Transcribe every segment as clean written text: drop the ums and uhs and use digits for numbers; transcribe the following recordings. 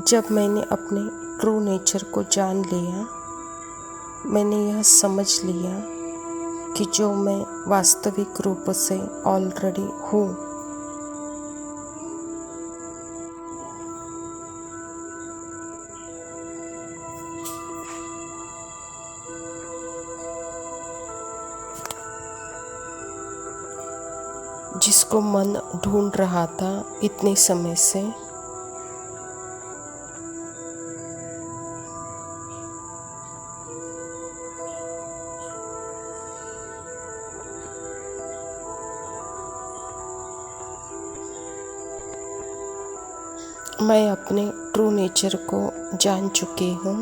जब मैंने अपने ट्रू नेचर को जान लिया, मैंने यह समझ लिया कि जो मैं वास्तविक रूप से ऑलरेडी हूँ, जिसको मन ढूंढ रहा था इतने समय से, मैं अपने ट्रू नेचर को जान चुकी हूँ।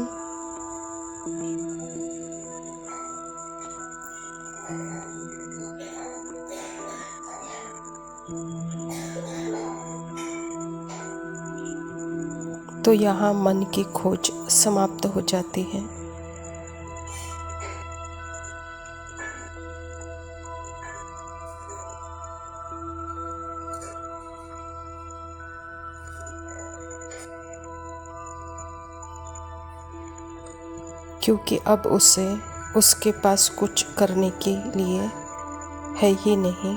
तो यहाँ मन की खोज समाप्त हो जाती है। क्योंकि अब उसे उसके पास कुछ करने के लिए है ही नहीं,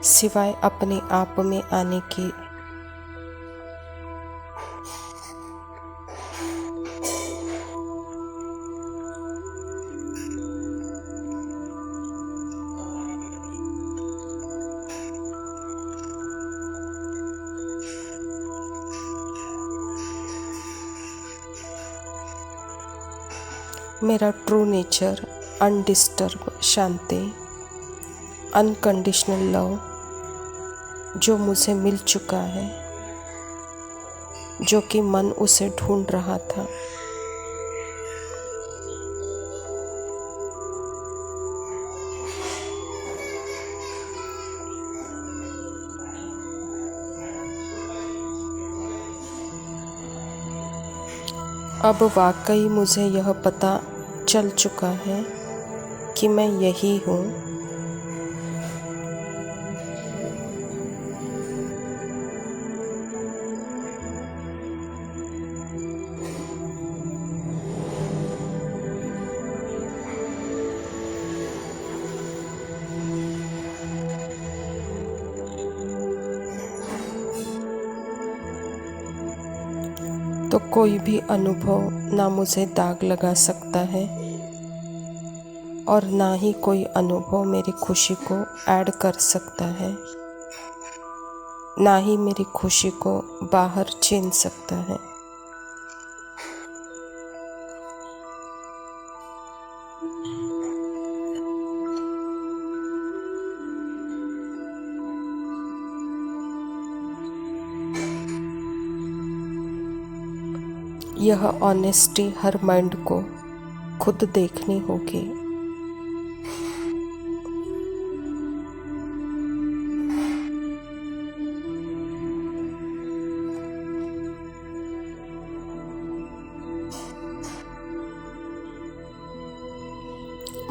सिवाय अपने आप में आने के। मेरा ट्रू नेचर अनडिस्टर्ब शांति, अनकंडीशनल लव जो मुझे मिल चुका है, जो कि मन उसे ढूंढ रहा था। अब वाकई मुझे यह पता चल चुका है कि मैं यही हूँ। तो कोई भी अनुभव ना मुझे दाग लगा सकता है और ना ही कोई अनुभव मेरी खुशी को ऐड कर सकता है, ना ही मेरी खुशी को बाहर छीन सकता है। यह ऑनेस्टी हर माइंड को खुद देखनी होगी।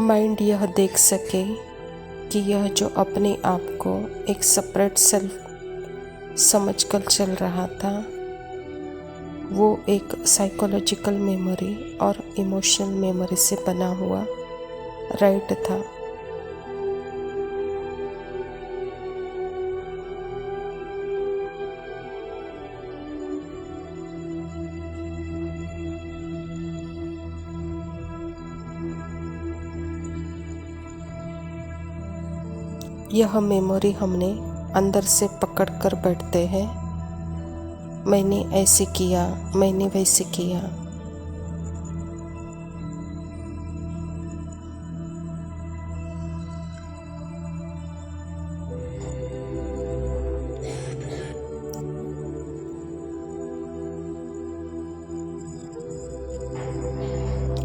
माइंड यह देख सके कि यह जो अपने आप को एक सेपरेट सेल्फ समझकर चल रहा था, वो एक साइकोलॉजिकल मेमोरी और इमोशनल मेमोरी से बना हुआ राइट था। यह मेमोरी हमने अंदर से पकड़ कर बैठते हैं। मैंने ऐसे किया, मैंने वैसे किया।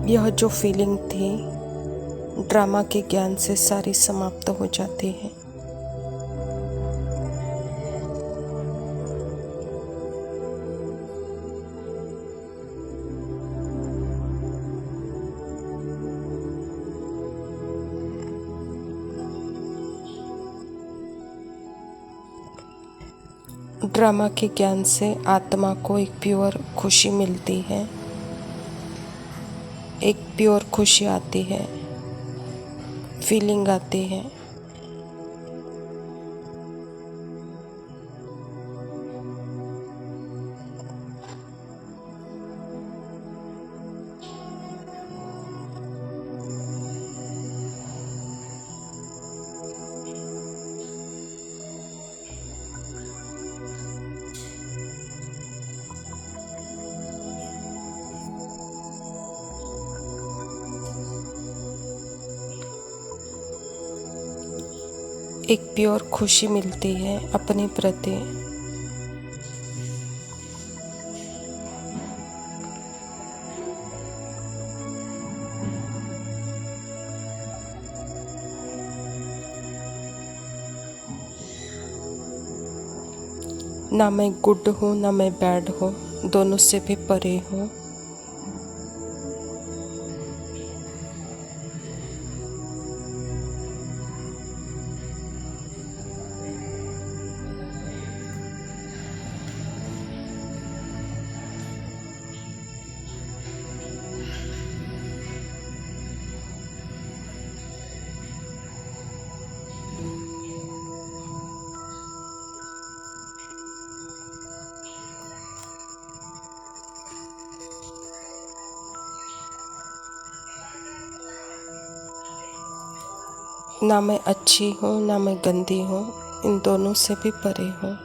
यह जो फीलिंग थी, ड्रामा के ज्ञान से सारी समाप्त हो जाती है। ड्रामा के ज्ञान से आत्मा को एक प्योर खुशी मिलती है, एक प्योर खुशी आती है, फीलिंग आती है। एक प्योर खुशी मिलती है अपने प्रति। ना मैं गुड हूँ ना मैं बैड हूँ, दोनों से भी परे हूँ। ना मैं अच्छी हूँ ना मैं गंदी हूँ, इन दोनों से भी परे हूँ।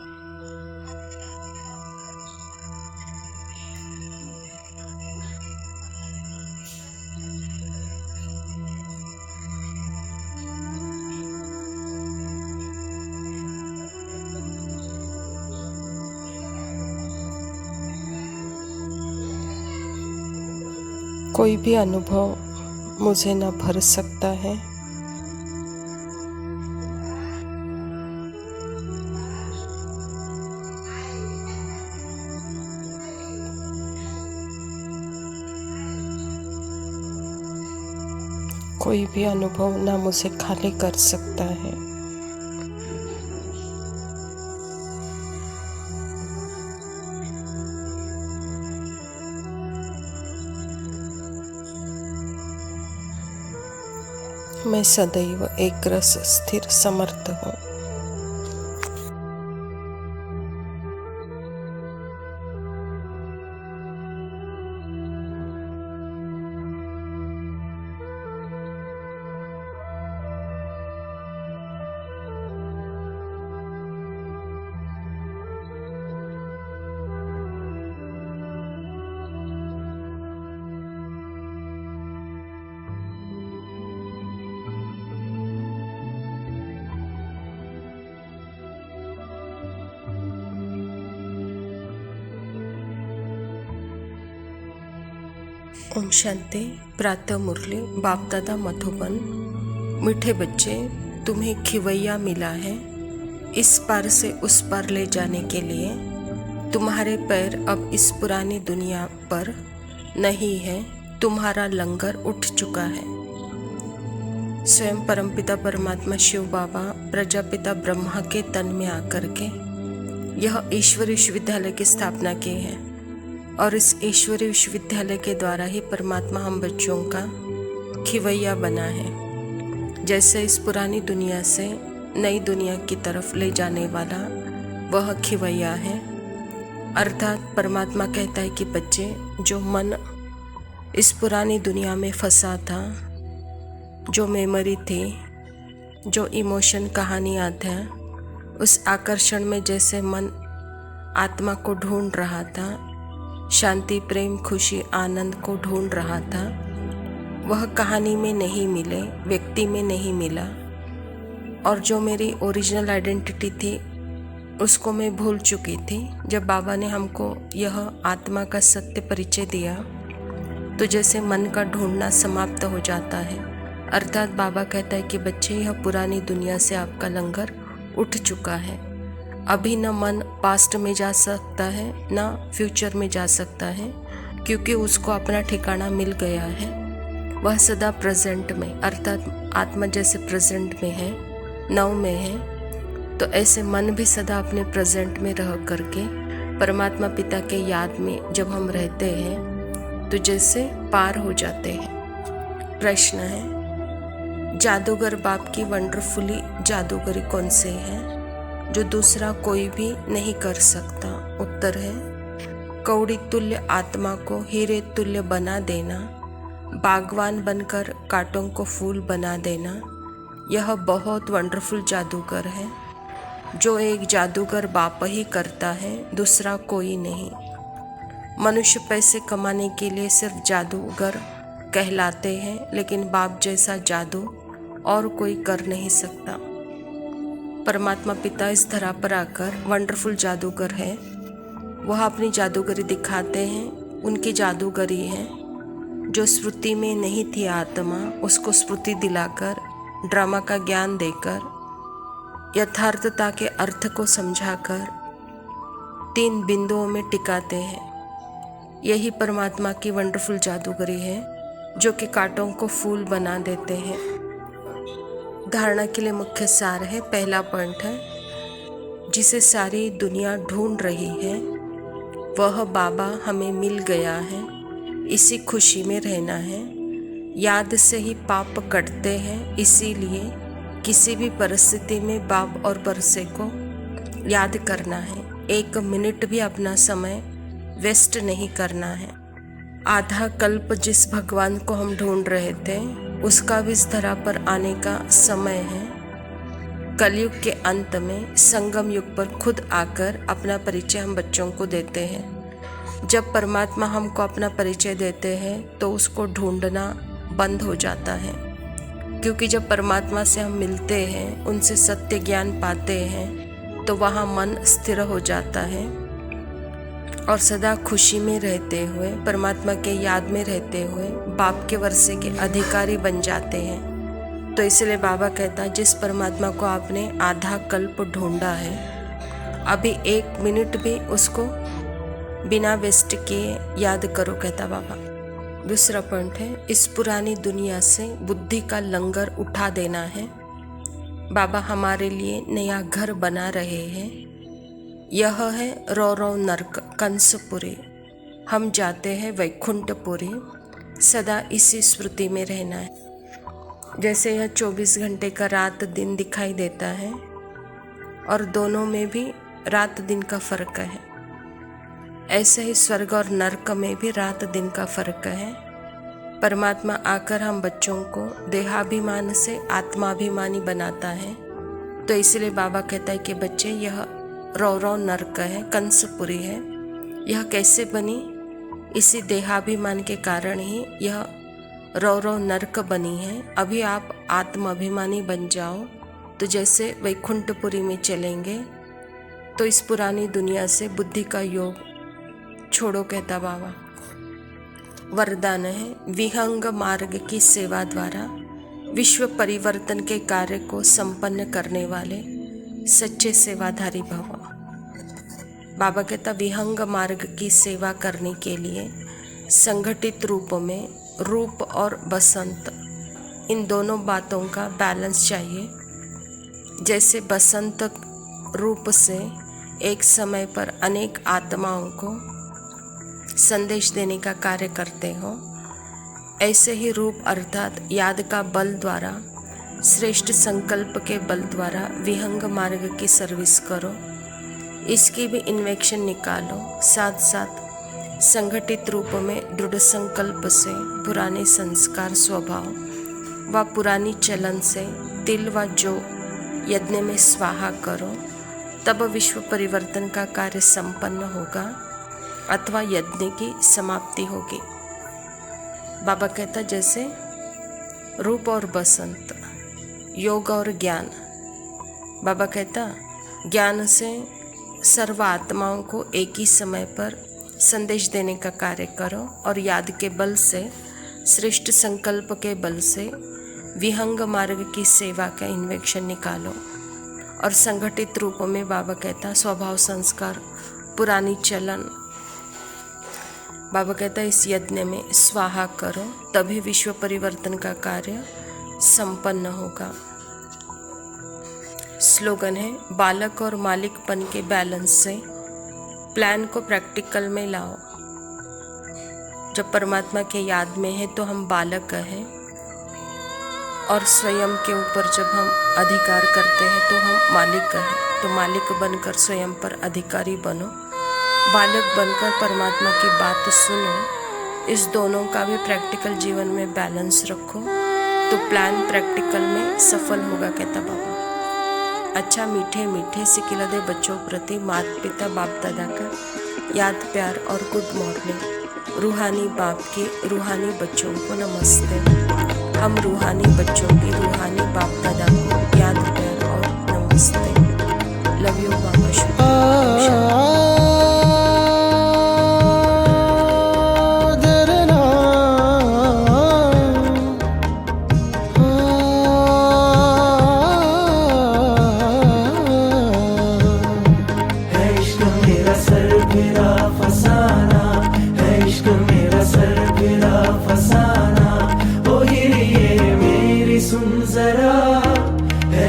कोई भी अनुभव मुझे न भर सकता है। कोई भी अनुभव ना मुझे खाली कर सकता है। मैं सदैव एक रस स्थिर समर्थ हूँ। ओम शांति। प्रातः मुरली। बाप दादा मधुबन। मीठे बच्चे, तुम्हें खिवैया मिला है। इस पार से उस पार ले जाने के लिए तुम्हारे पैर अब इस पुरानी दुनिया पर नहीं है। तुम्हारा लंगर उठ चुका है। स्वयं परमपिता परमात्मा शिव बाबा प्रजापिता ब्रह्मा के तन में आकर के यह ईश्वरी विश्वविद्यालय की स्थापना की है और इस ईश्वरी विश्वविद्यालय के द्वारा ही परमात्मा हम बच्चों का खिवैया बना है। जैसे इस पुरानी दुनिया से नई दुनिया की तरफ ले जाने वाला वह खिवैया है। अर्थात परमात्मा कहता है कि बच्चे, जो मन इस पुरानी दुनिया में फंसा था, जो मेमोरी थी, जो इमोशन कहानियाँ थे, उस आकर्षण में जैसे मन आत्मा को ढूंढ रहा था, शांति, प्रेम, खुशी, आनंद को ढूंढ रहा था, वह कहानी में नहीं मिले, व्यक्ति में नहीं मिला। और जो मेरी ओरिजिनल आइडेंटिटी थी उसको मैं भूल चुकी थी। जब बाबा ने हमको यह आत्मा का सत्य परिचय दिया तो जैसे मन का ढूंढना समाप्त हो जाता है। अर्थात बाबा कहता है कि बच्चे, यह पुरानी दुनिया से आपका लंगर उठ चुका है। अभी न मन पास्ट में जा सकता है न फ्यूचर में जा सकता है, क्योंकि उसको अपना ठिकाना मिल गया है। वह सदा प्रेजेंट में, अर्थात आत्मा जैसे प्रेजेंट में है, नव में है। तो ऐसे मन भी सदा अपने प्रेजेंट में रह करके परमात्मा पिता के याद में जब हम रहते हैं तो जैसे पार हो जाते हैं। प्रश्न है, जादूगर बाप की वंडरफुली जादूगरी कौन सी है जो दूसरा कोई भी नहीं कर सकता? उत्तर है, कौड़ी तुल्य आत्मा को हीरे तुल्य बना देना, बागवान बनकर कांटों को फूल बना देना, यह बहुत वंडरफुल जादूगर है जो एक जादूगर बाप ही करता है, दूसरा कोई नहीं। मनुष्य पैसे कमाने के लिए सिर्फ जादूगर कहलाते हैं, लेकिन बाप जैसा जादू और कोई कर नहीं सकता। परमात्मा पिता इस धरा पर आकर वंडरफुल जादूगर है। वह अपनी जादूगरी दिखाते हैं। उनकी जादूगरी है जो स्मृति में नहीं थी आत्मा, उसको स्मृति दिलाकर, ड्रामा का ज्ञान देकर, यथार्थता के अर्थ को समझाकर 3 बिंदुओं में टिकाते हैं। यही परमात्मा की वंडरफुल जादूगरी है जो कि कांटों को फूल बना देते हैं। धारणा के लिए मुख्य सार है। पहला पॉइंट है, जिसे सारी दुनिया ढूंढ रही है वह बाबा हमें मिल गया है, इसी खुशी में रहना है। याद से ही पाप कटते हैं, इसीलिए किसी भी परिस्थिति में बाप और बरसे को याद करना है। 1 मिनट भी अपना समय वेस्ट नहीं करना है। आधा कल्प जिस भगवान को हम ढूंढ रहे थे उसका भी इस धरा पर आने का समय है। कलयुग के अंत में संगम युग पर खुद आकर अपना परिचय हम बच्चों को देते हैं। जब परमात्मा हमको अपना परिचय देते हैं तो उसको ढूंढना बंद हो जाता है, क्योंकि जब परमात्मा से हम मिलते हैं, उनसे सत्य ज्ञान पाते हैं तो वहाँ मन स्थिर हो जाता है और सदा खुशी में रहते हुए, परमात्मा के याद में रहते हुए बाप के वर्षे के अधिकारी बन जाते हैं। तो इसलिए बाबा कहता है, जिस परमात्मा को आपने आधा कल्प ढूंढा है, अभी 1 मिनट भी उसको बिना वेस्ट किए याद करो, कहता बाबा। दूसरा पॉइंट है, इस पुरानी दुनिया से बुद्धि का लंगर उठा देना है। बाबा हमारे लिए नया घर बना रहे हैं। यह है रौ नरक कंसपुरी। हम जाते हैं वैकुंठपुरी। सदा इसी स्मृति में रहना है। जैसे यह 24 घंटे का रात दिन दिखाई देता है और दोनों में भी रात दिन का फर्क है, ऐसे ही स्वर्ग और नरक में भी रात दिन का फर्क है। परमात्मा आकर हम बच्चों को देहाभिमान से आत्माभिमानी बनाता है। तो इसलिए बाबा कहता है कि बच्चे, यह रौ नरक है, कंसपुरी है। यह कैसे बनी? इसी देहाभिमान के कारण ही यह रौ नरक बनी है। अभी आप आत्माभिमानी बन जाओ तो जैसे वैकुंठपुरी में चलेंगे। तो इस पुरानी दुनिया से बुद्धि का योग छोड़ो, कहता बाबा। वरदान है, विहंग मार्ग की सेवा द्वारा विश्व परिवर्तन के कार्य को संपन्न करने वाले सच्चे सेवाधारी भव। बाबा कहता, विहंग मार्ग की सेवा करने के लिए संगठित रूप में रूप और बसंत, इन दोनों बातों का बैलेंस चाहिए। जैसे बसंत रूप से एक समय पर अनेक आत्माओं को संदेश देने का कार्य करते हो, ऐसे ही रूप अर्थात याद का बल द्वारा, श्रेष्ठ संकल्प के बल द्वारा विहंग मार्ग की सर्विस करो। इसकी भी इन्वेक्शन निकालो। साथ साथ संगठित रूप में दृढ़ संकल्प से पुराने संस्कार, स्वभाव व पुरानी चलन से तिल व जो यज्ञ में स्वाहा करो। तब विश्व परिवर्तन का कार्य संपन्न होगा अथवा यज्ञ की समाप्ति होगी। बाबा कहता, जैसे रूप और बसंत, योग और ज्ञान। बाबा कहता, ज्ञान से सर्व आत्माओं को एक ही समय पर संदेश देने का कार्य करो और याद के बल से, श्रेष्ठ संकल्प के बल से विहंग मार्ग की सेवा का इन्वेक्शन निकालो। और संगठित रूप में बाबा कहता, स्वभाव, संस्कार, पुरानी चलन, बाबा कहता है इस यज्ञ में स्वाहा करो, तभी विश्व परिवर्तन का कार्य संपन्न होगा। स्लोगन है, बालक और मालिकपन के बैलेंस से प्लान को प्रैक्टिकल में लाओ। जब परमात्मा के याद में है तो हम बालक हैं, और स्वयं के ऊपर जब हम अधिकार करते हैं तो हम मालिक हैं। तो मालिक बनकर स्वयं पर अधिकारी बनो, बालक बनकर परमात्मा की बात सुनो। इस दोनों का भी प्रैक्टिकल जीवन में बैलेंस रखो तो प्लान प्रैक्टिकल में सफल होगा, कहता बाबा। अच्छा, मीठे मीठे सिकिलदे बच्चों प्रति माता पिता बाप दादा का याद, प्यार और गुड मॉर्निंग। रूहानी बाप के रूहानी बच्चों को नमस्ते। हम रूहानी बच्चों की रूहानी बाप दादा को याद, प्यार और नमस्ते। लव यू बाबा। शुक्रिया।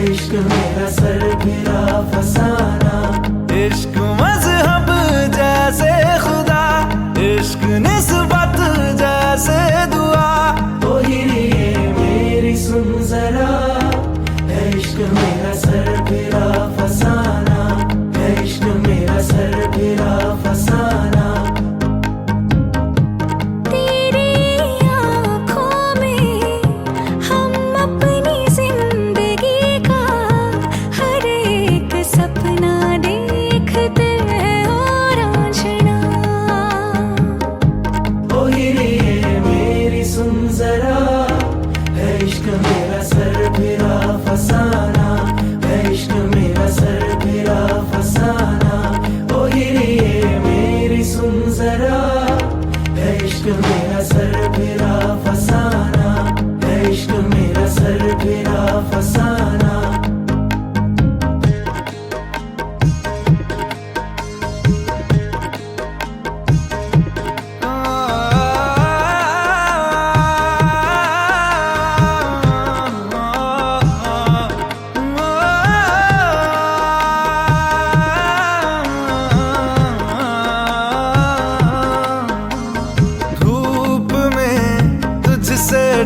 इश्क मेरा सर गिरा फसाना, इश्क मजहब जैसे खुदा, इश्क निस्बत जैसे दुआ। ओ हिरिए मेरी सुन जरा, है इश्क मेरा सर गिरा फसाना, है इश्क मेरा सर गिरा फसाना। मेरा सर गिरा फसाना, है इश्क मेरा सर गिरा फसाना।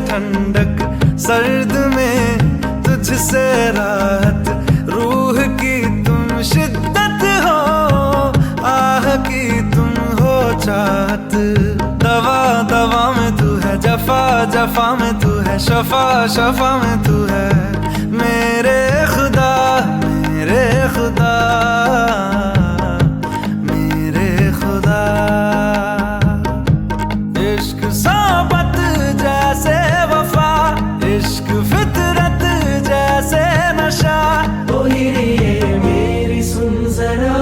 ठंडक सर्द में तुझसे राहत, रूह की तुम शिद्दत हो, आह की तुम हो चाहत। दवा दवा में तू है, जफा जफा में तू है, शफा शफा में तू है। मेरे खुदा मेरे खुदा मेरे खुदा, इश्क सोबत जैसे वफा, इश्क फितरत जैसे नशा। ओ हिरिए मेरी सुन जरा,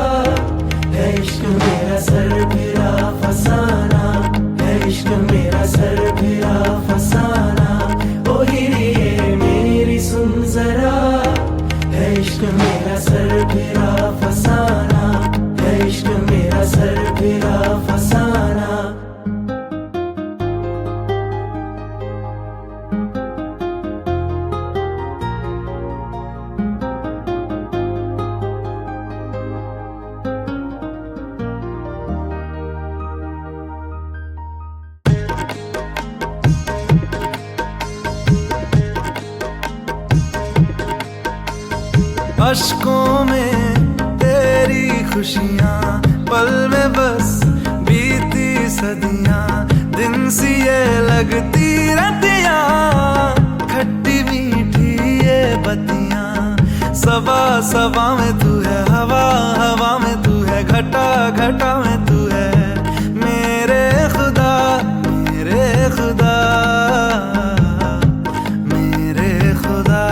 है इश्क मेरा सर गिरा फसाना, है इश्क मेरा सर गिरा फसाना। ओ हिरिए मेरी सुन जरा, है इश्क मेरा सर गिरा फसाना, है इश्क मेरा सर गिरा फसाना। अश्कों में तेरी खुशियाँ, पल में बस बीती सदियाँ। दिन सी ये लगती रतियाँ, खट्टी मीठी ये बतियाँ। सबा सबा में तू है, हवा हवा में तू है, घटा घटा में तू है। मेरे खुदा मेरे खुदा मेरे खुदा,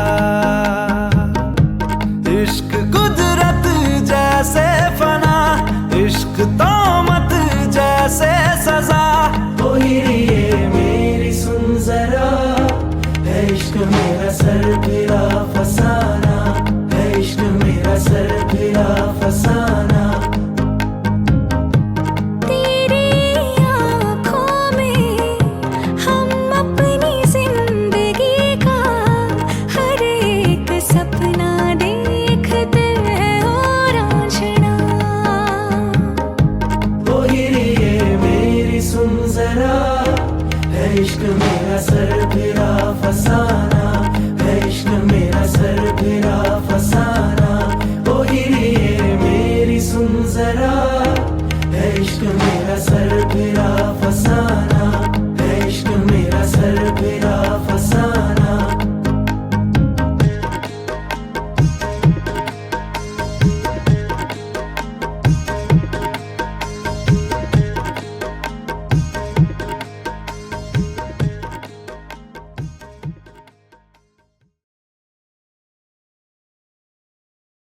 इश्क कुदरत जैसे फना, इश्क तोमत जैसे सजा। ओ हिरिए मेरी सुन जरा, है इश्क मेरा सर गिरा फसाना, है इश्क मेरा सर गिरा फसाना। सर फिरा फसा